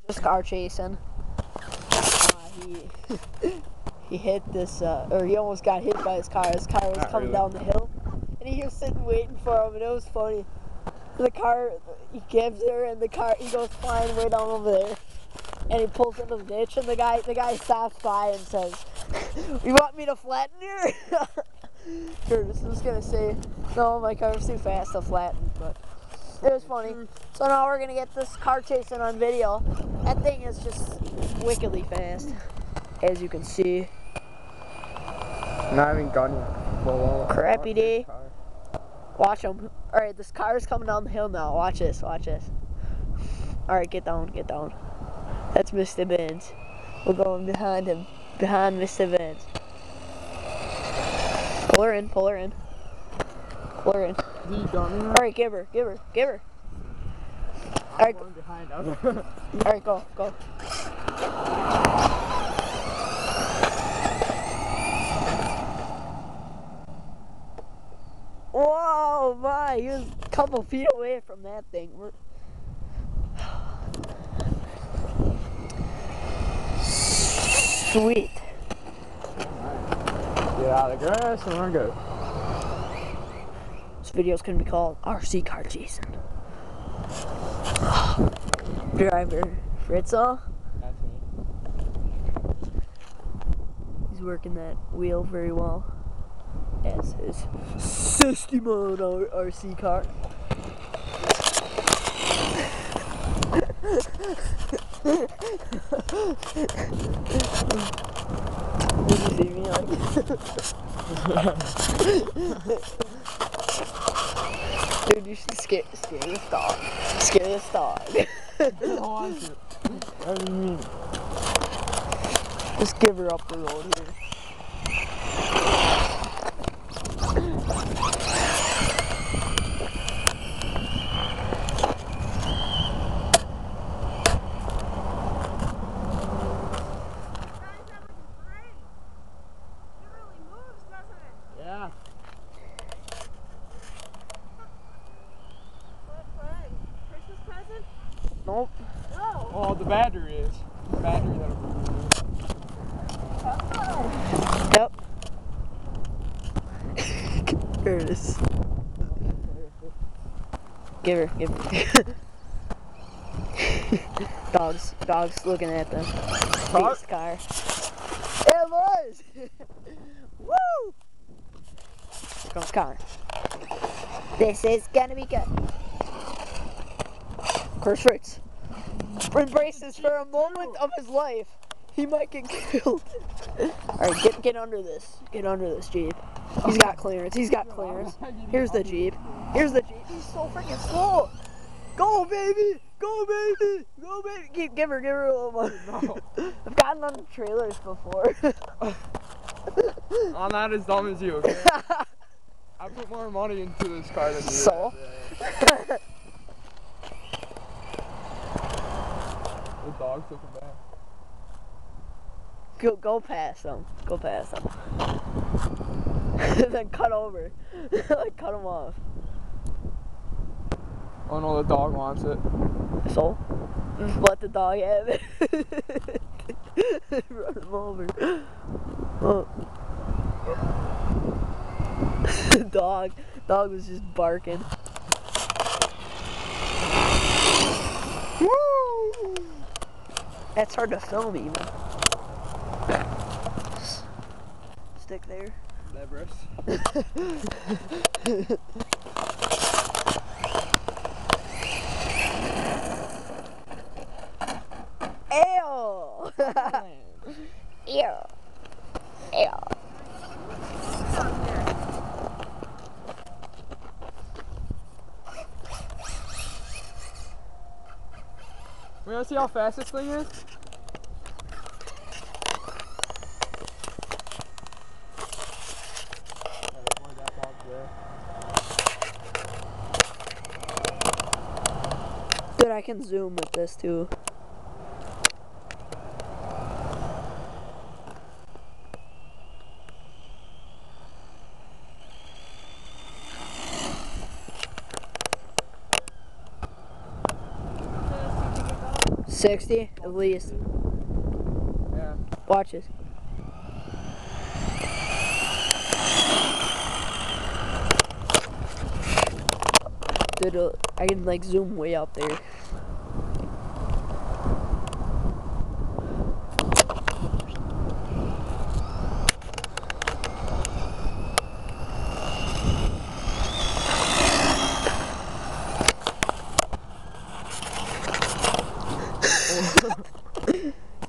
Just car chasing. He he hit this, or he almost got hit by his car. His car was coming down the hill, and he was sitting waiting for him, and it was funny. The car, he gives her, and the car, he goes flying way down over there, and he pulls into the ditch, and the guy stops by and says, "You want me to flatten you?" Curtis was gonna say, "No, my car's too fast to flatten," but it was funny. So now we're gonna get this car chasing on video. That thing is just wickedly fast, as you can see. Not even gun full on. Crappy day. Watch him. Alright, this car is coming down the hill now. Watch this, watch this. Alright, get down, get down. That's Mr. Benz. We're going behind him. Behind Mr. Benz. Pull her in, pull her in. Pull her in. Alright, give her, give her, give her. Alright, alright, go, go. Whoa, my, he was a couple feet away from that thing. Sweet. Get out of the grass and we're good. This video's gonna be called RC Car Chasing. Driver Fritzel. That's me. He's working that wheel very well. As his 60-mile-an-hour RC car. Did you see me like? Dude, you should scare this dog. Scare this dog. I don't want to. What do you mean? Just give her up the road here. Yeah. Christmas present? Nope. No. Oh, the battery is. The battery that'll be. Yep. Curtis. Give her, give her. Dog's looking at the police car. It was! Woo! Here comes Connor. This is gonna be good. Of course, Fritz embraces for a moment of his life. He might get killed. Alright, get under this. Get under this Jeep. He's got clearance. He's got clearance. Here's the Jeep. Here's the Jeep. He's so freaking slow. Go, baby! Go, baby! Go, baby! Give her a little more. No. I've gotten on the trailers before. I'm not as dumb as you, okay? I put more money into this car than you. So? The dog took him back. Go past them. Go past them. Then cut over. Like, cut him off. Oh no, the dog wants it. So? Just let the dog have it. Run him over. Oh. Dog was just barking. Woo! That's hard to film even. Stick there. Debris. Ew! Ew. Ew. We wanna see how fast this thing is? Dude, I can zoom with this too. 60 at least. Yeah. Watch it. Dude, I can like zoom way up there.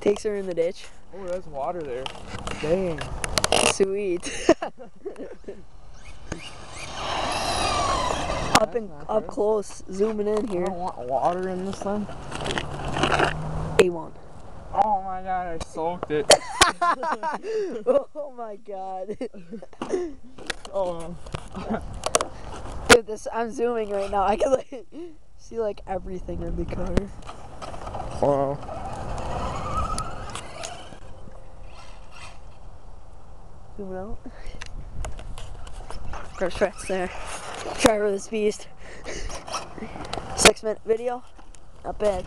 Takes her in the ditch. Oh, there's water there. Dang. Sweet. Up close, zooming in I here. don't want water in this thing. A1. Oh my god, I soaked it. Oh my god. Oh. Dude, I'm zooming right now. I can like see like everything in the car. Wow. Zoom out. First frets there. Driver of this beast. 6-minute video. Not bad.